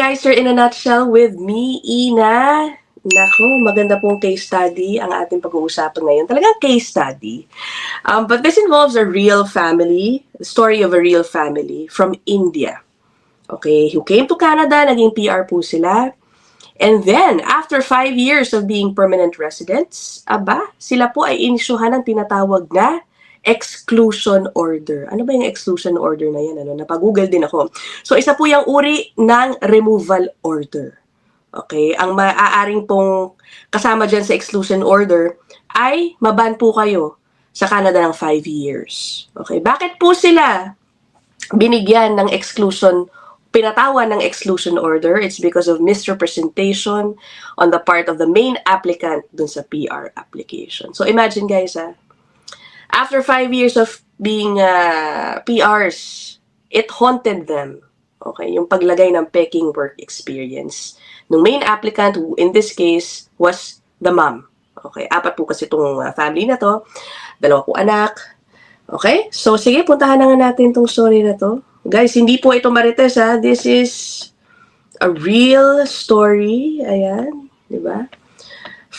Colonizer in a Nutshell with me, Ina. Nako, maganda pong case study ang ating pag-uusapan ngayon. Talagang case study. But this involves a real family, the story of a real family from India. Okay, who came to Canada, naging PR po sila. And then, after 5 years of being permanent residents, sila po ay inisyuhan ng tinatawag na exclusion order. Ano ba yung exclusion order na yan? Napag-google din ako. So, isa po yung uri ng removal order. Okay? Ang maaaring pong kasama dyan sa exclusion order ay maban po kayo sa Canada ng 5 years. Okay? Bakit po sila binigyan ng pinatawan ng exclusion order? It's because of misrepresentation on the part of the main applicant dun sa PR application. So imagine guys, after 5 years of being PRs, it haunted them. Okay, yung paglagay ng peking work experience ng main applicant, who in this case was the mom. Okay, 4 po kasi itong family na to, 2 po anak. Okay, so sige, puntahan na nga natin itong story na to. Guys, hindi po ito marites ha. This is a real story. Ayan, di ba?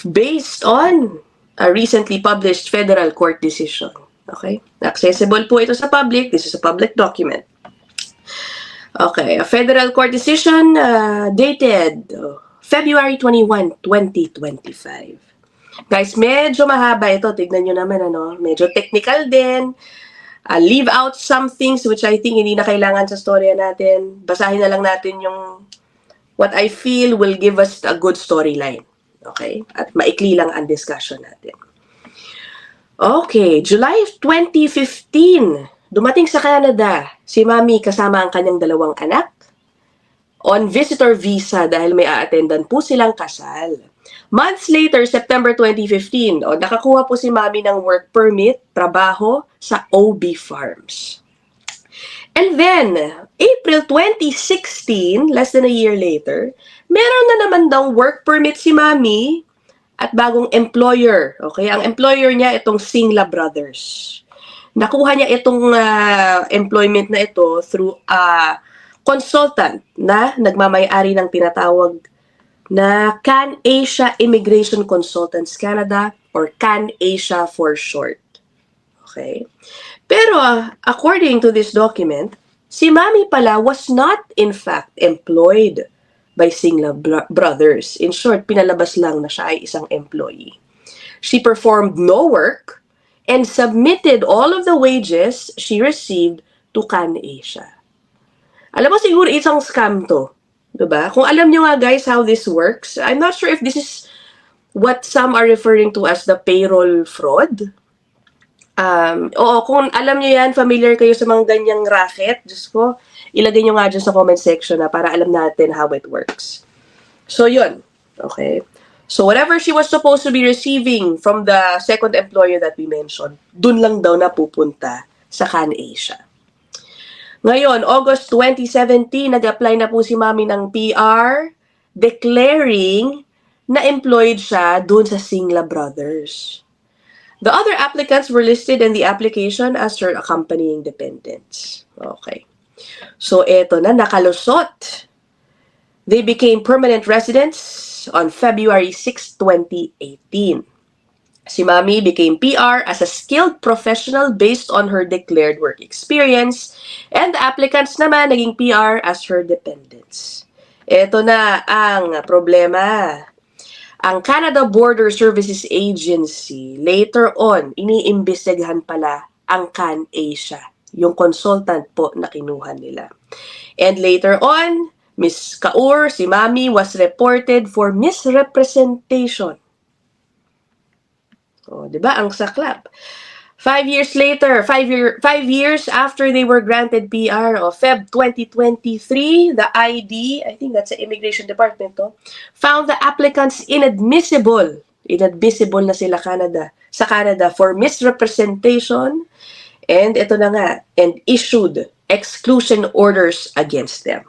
Based on a recently published federal court decision. Okay? Accessible po ito sa public. This is a public document. Okay, a federal court decision dated February 21, 2025. Guys, medyo mahaba ito. Tignan nyo naman, medyo technical din. Leave out some things which I think hindi na kailangan sa storya natin. Basahin na lang natin yung what I feel will give us a good storyline. Okay? At maikli lang ang discussion natin. Okay, July 2015, dumating sa Canada si Mami kasama ang kanyang 2 anak on visitor visa dahil may a-attendan po silang kasal. Months later, September 2015, nakakuha po si Mami ng work permit, trabaho sa OB Farms. And then, April 2016, less than a year later, meron na naman daw work permit si Mami at bagong employer. Okay, ang employer niya itong Singla Brothers. Nakuha niya itong employment na ito through a consultant na nagmamay-ari ng tinatawag na CanAsia Immigration Consultants Canada or CanAsia for short. Okay? Pero according to this document, si Mami pala was not in fact employed by Singla Brothers. In short, pinalabas lang na siya ay isang employee. She performed no work and submitted all of the wages she received to CanAsia. Alam mo siguro isang scam to. Diba? Kung alam nyo nga guys how this works, I'm not sure if this is what some are referring to as the payroll fraud. Oo, kung alam nyo yan, familiar kayo sa mga ganyang racket, Diyos ko, ilagay nyo nga dyan sa comment section para alam natin how it works. So yun, okay. So whatever she was supposed to be receiving from the second employer that we mentioned, dun lang daw na pupunta sa CanAsia. Ngayon, August 2017, nag-apply na po si Mami ng PR, declaring na employed siya dun sa Singla Brothers. The other applicants were listed in the application as her accompanying dependents. Okay. So, eto na, nakalusot. They became permanent residents on February 6, 2018. Si Mami became PR as a skilled professional based on her declared work experience, and the applicants naman naging PR as her dependents. Ito na ang problema. Ang Canada Border Services Agency, later on, iniimbestigahan pala ang CanAsia, yung consultant po na kinuha nila. And later on, Ms. Kaur, si Mami, was reported for misrepresentation. O, diba? Ang saklap. 5 years later, 5 years after they were granted PR of Feb 2023, the ID, I think that's the Immigration Department, found the applicants inadmissible. Inadmissible na sila sa Canada for misrepresentation. And ito na nga, and issued exclusion orders against them.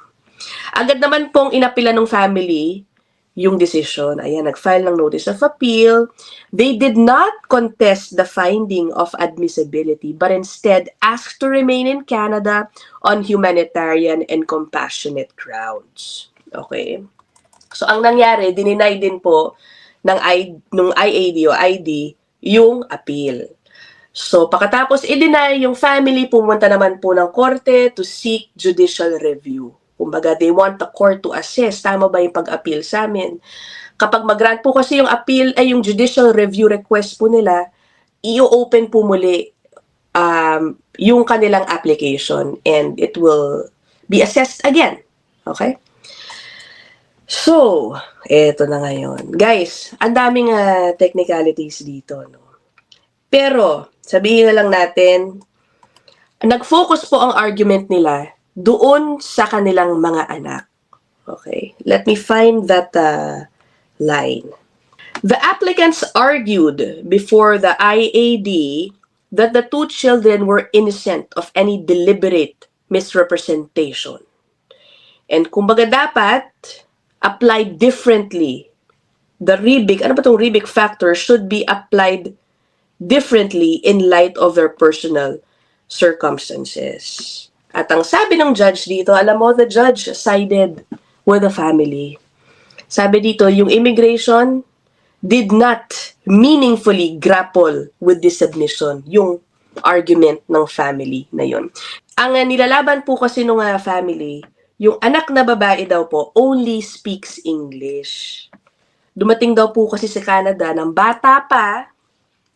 Agad naman pong inapila ng family yung decision. Ayan, nag-file ng notice of appeal. They did not contest the finding of admissibility, but instead asked to remain in Canada on humanitarian and compassionate grounds. Okay? So, ang nangyari, dininay din po nung IAD o ID yung appeal. So, pagkatapos i-deny, yung family pumunta naman po ng korte to seek judicial review. Kumbaga, they want the court to assess, tama ba yung pag-appeal sa amin? Kapag mag-grant po kasi yung appeal, ay yung judicial review request po nila, i-open po muli yung kanilang application and it will be assessed again. Okay? So, eto na ngayon. Guys, ang daming technicalities dito, no? Pero, sabihin na lang natin, nag-focus po ang argument nila doon sa kanilang mga anak. Okay? Let me find that line. The applicants argued before the IAD that the two children were innocent of any deliberate misrepresentation. And kumbaga dapat applied differently. The Riebeck, ano ba itong Riebeck factor should be applied differently in light of their personal circumstances. At ang sabi ng judge dito, alam mo, the judge sided with the family. Sabi dito, yung immigration did not meaningfully grapple with this submission, yung argument ng family na yun. Ang nilalaban po kasi nung family, yung anak na babae daw po only speaks English. Dumating daw po kasi sa Canada ng bata pa,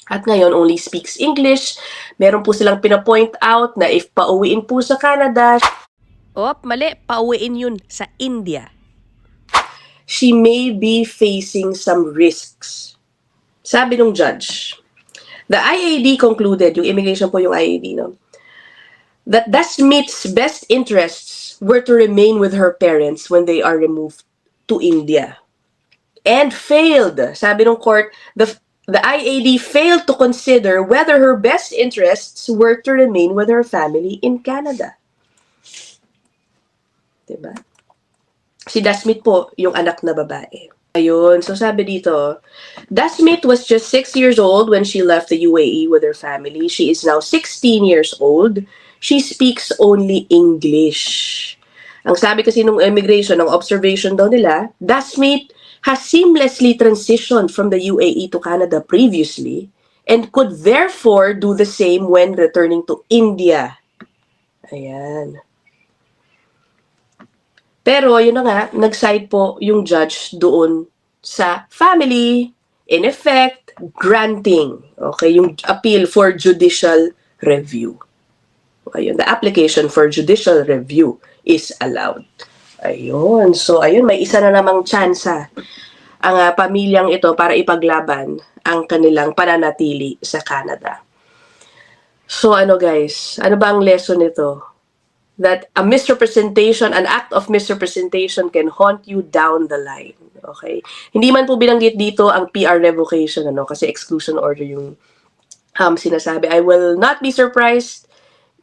at ngayon only speaks English. Meron po silang pinapoint out na if pauwiin po sa Canada, mali, pauwiin yun sa India, she may be facing some risks. Sabi ng judge, the IAD concluded, yung immigration po yung IAD, no? That Dasmit's best interests were to remain with her parents when they are removed to India. And failed, sabi ng court, the IAD failed to consider whether her best interests were to remain with her family in Canada. Diba? Si Dasmit po, yung anak na babae. Ayun, so sabi dito, Dasmit was just 6 years old when she left the UAE with her family. She is now 16 years old. She speaks only English. Ang sabi kasi nung immigration, ng observation daw nila, Dasmit has seamlessly transitioned from the UAE to Canada previously and could therefore do the same when returning to India. Ayan. Pero, yun na nga, nag-side po yung judge doon sa family, in effect, granting, okay, yung appeal for judicial review. Ayun, the application for judicial review is allowed. Ayun, so ayun, may isa na namang tsansa ang pamilyang ito para ipaglaban ang kanilang pananatili sa Canada. So ano guys, ano ba ang lesson nito? That a misrepresentation, an act of misrepresentation can haunt you down the line. Okay? Hindi man po binanggit dito ang PR revocation, ano, kasi exclusion order yung sinasabi. I will not be surprised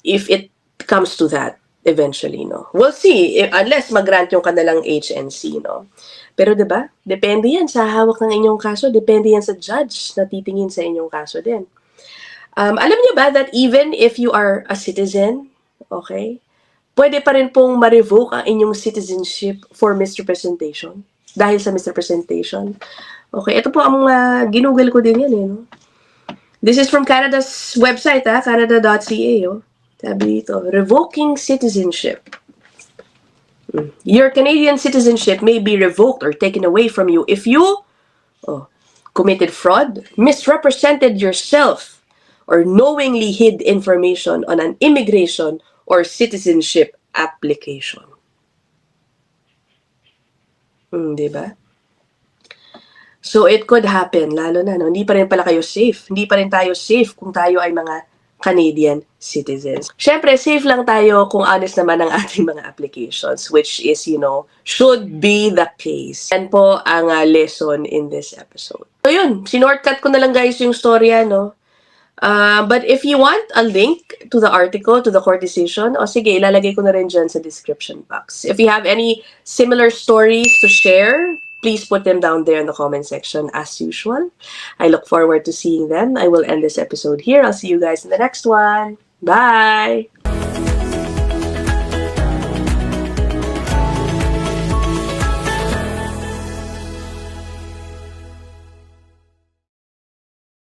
if it comes to that eventually, no. We'll see, unless mag-grant yung kanilang HNC, no. Pero 'di ba? Depende yan sa hawak ng inyong kaso, depende yan sa judge na titingin sa inyong kaso din. Alam niyo ba that even if you are a citizen, okay, pwede pa rin pong ma-revoke ang inyong citizenship for misrepresentation. Dahil sa misrepresentation. Okay, ito po ang ginugol ko din yan eh. No? This is from Canada's website, canada.ca. Oh. Sabi dito, revoking citizenship. Your Canadian citizenship may be revoked or taken away from you if you committed fraud, misrepresented yourself, or knowingly hid information on an immigration or citizenship application. Diba? So, it could happen, lalo na, no? Hindi pa rin pala kayo safe. Hindi pa rin tayo safe kung tayo ay mga Canadian citizens. Siyempre, safe lang tayo kung honest naman ang ating mga applications, which is, should be the case. Yan po ang lesson in this episode. So, yun. Sinortcut ko na lang, guys, yung storya, no? But if you want a link to the article, to the court decision, sige, ilalagay ko na rin dyan sa description box. If you have any similar stories to share, please put them down there in the comment section as usual. I look forward to seeing them. I will end this episode here. I'll see you guys in the next one. Bye!